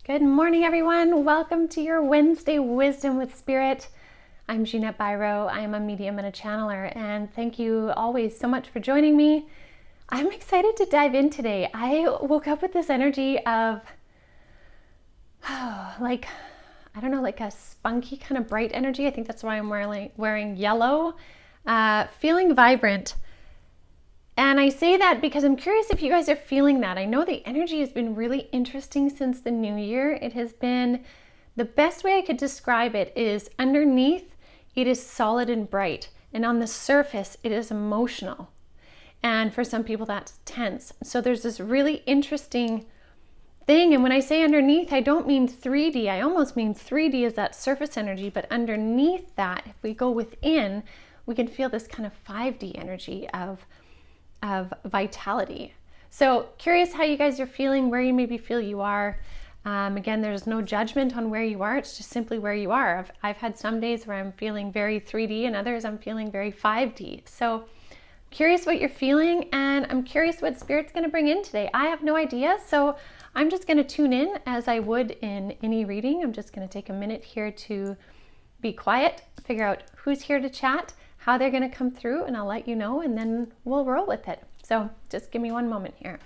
Good morning, everyone. Welcome to your Wednesday Wisdom with Spirit. I'm Jeanette Byro. I am a medium and a channeler, and thank you always so much for joining me. I'm excited to dive in today. I woke up with this energy of, like a spunky kind of bright energy. I think that's why I'm wearing yellow, feeling vibrant. And I say that because I'm curious if you guys are feeling that. I know the energy has been really interesting since the new year. It has been, the best way I could describe it is underneath, it is solid and bright. And on the surface, it is emotional. And for some people, that's tense. So there's this really interesting thing. And when I say underneath, I don't mean 3D. I almost mean 3D is that surface energy. But underneath that, if we go within, we can feel this kind of 5D energy of vitality. So curious how you guys are feeling, where you maybe feel you are. Again, there's no judgment on where you are. It's just simply where you are. I've had some days where I'm feeling very 3D and others I'm feeling very 5D. So curious what you're feeling, and I'm curious what Spirit's going to bring in today. I have no idea, so I'm just going to tune in as I would in any reading. I'm just going to take a minute here to be quiet, figure out who's here to chat, how they're going to come through, and I'll let you know, and then we'll roll with it. So just give me one moment here.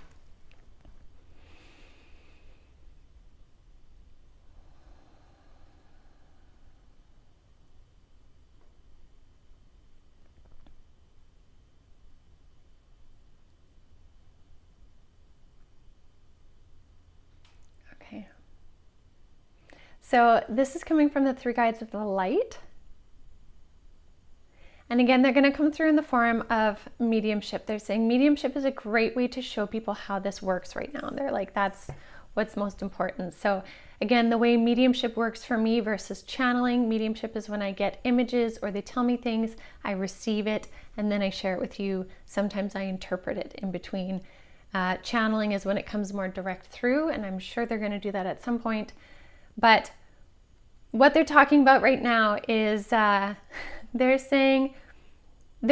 Okay. So this is coming from the Three Guides of the Light. And again, they're going to come through in the form of mediumship. They're saying mediumship is a great way to show people how this works right now. They're like, that's what's most important. So again, the way mediumship works for me versus channeling, mediumship is when I get images or they tell me things, I receive it, and then I share it with you. Sometimes I interpret it in between. Channeling is when it comes more direct through, and I'm sure they're going to do that at some point. But what they're talking about right now is they're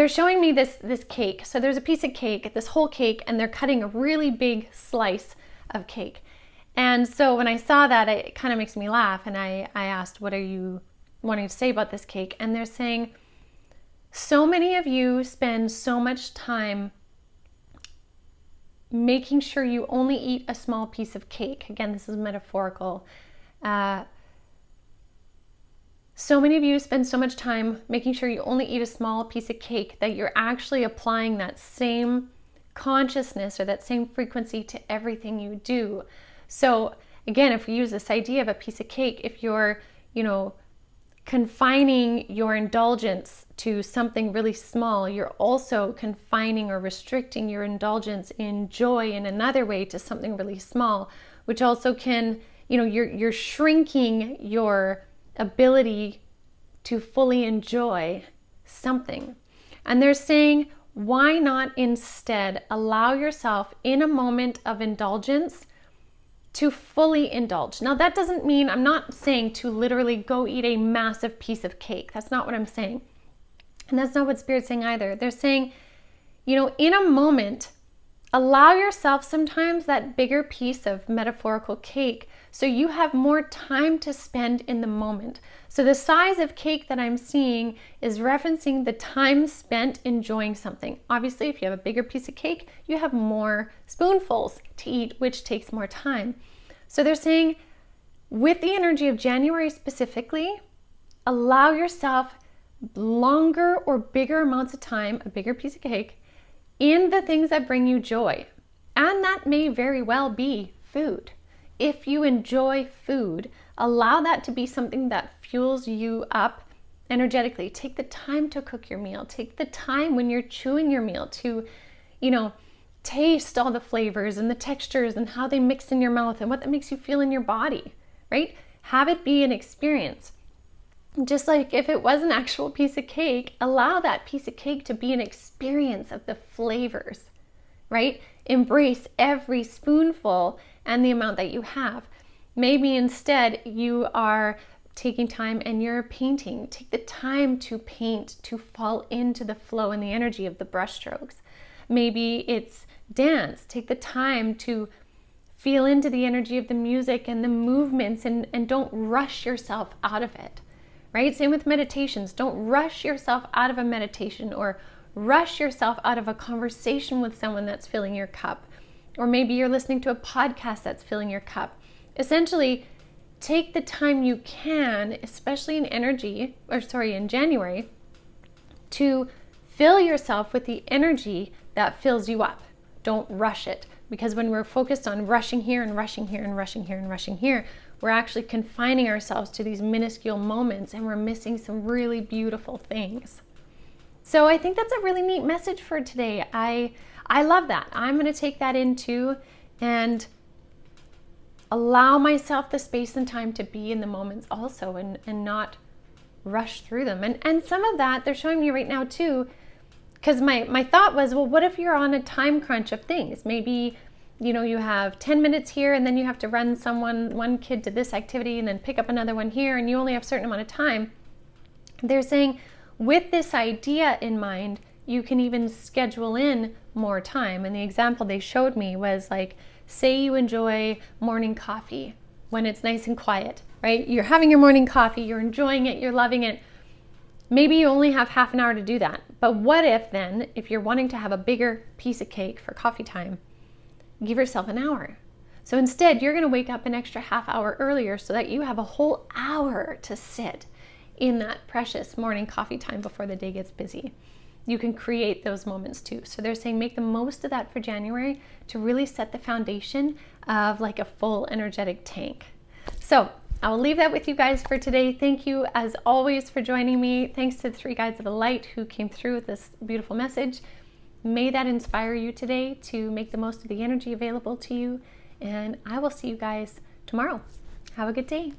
showing me this cake. So there's a piece of cake, this whole cake, and they're cutting a really big slice of cake. And so when I saw that, it kind of makes me laugh. And I asked, what are you wanting to say about this cake? And they're saying, so many of you spend so much time making sure you only eat a small piece of cake. Again, this is metaphorical. So many of you spend so much time making sure you only eat a small piece of cake that you're actually applying that same consciousness or that same frequency to everything you do. So again, if we use this idea of a piece of cake, if you're, confining your indulgence to something really small, you're also confining or restricting your indulgence in joy in another way to something really small, which also can, you're shrinking your ability to fully enjoy something. And they're saying, why not instead allow yourself in a moment of indulgence to fully indulge? Now, that doesn't mean, I'm not saying to literally go eat a massive piece of cake. That's not what I'm saying. And that's not what Spirit's saying either. They're saying, in a moment, allow yourself sometimes that bigger piece of metaphorical cake so you have more time to spend in the moment. So the size of cake that I'm seeing is referencing the time spent enjoying something. Obviously, if you have a bigger piece of cake, you have more spoonfuls to eat, which takes more time. So they're saying, with the energy of January specifically, allow yourself longer or bigger amounts of time, a bigger piece of cake, in the things that bring you joy. And that may very well be food. If you enjoy food, allow that to be something that fuels you up energetically. Take the time to cook your meal. Take the time when you're chewing your meal to, taste all the flavors and the textures and how they mix in your mouth and what that makes you feel in your body, right? Have it be an experience. Just like if it was an actual piece of cake, allow that piece of cake to be an experience of the flavors, right? Embrace every spoonful and the amount that you have. Maybe instead you are taking time and you're painting. Take the time to paint, to fall into the flow and the energy of the brush strokes. Maybe it's dance. Take the time to feel into the energy of the music and the movements, and don't rush yourself out of it, right? Same with meditations. Don't rush yourself out of a meditation or rush yourself out of a conversation with someone that's filling your cup. Or maybe you're listening to a podcast that's filling your cup. Essentially, take the time you can, especially in January, to fill yourself with the energy that fills you up. Don't rush it. Because when we're focused on rushing here and rushing here and rushing here and rushing here, we're actually confining ourselves to these minuscule moments, and we're missing some really beautiful things. So I think that's a really neat message for today. I love that. I'm going to take that into and allow myself the space and time to be in the moments also, and not rush through them. And some of that they're showing me right now too, because my thought was, well, what if you're on a time crunch of things? Maybe, you have 10 minutes here, and then you have to run one kid to this activity and then pick up another one here, and you only have a certain amount of time. They're saying with this idea in mind, you can even schedule in more time. And the example they showed me was like, say you enjoy morning coffee when it's nice and quiet, right? You're having your morning coffee, you're enjoying it, you're loving it. Maybe you only have half an hour to do that. But what if then, if you're wanting to have a bigger piece of cake for coffee time, give yourself an hour. So instead, you're going to wake up an extra half hour earlier so that you have a whole hour to sit in that precious morning coffee time before the day gets busy. You can create those moments too. So they're saying make the most of that for January to really set the foundation of like a full energetic tank. So I'll leave that with you guys for today. Thank you as always for joining me. Thanks to the 3 Guides of the Light who came through with this beautiful message. May that inspire you today to make the most of the energy available to you. And I will see you guys tomorrow. Have a good day.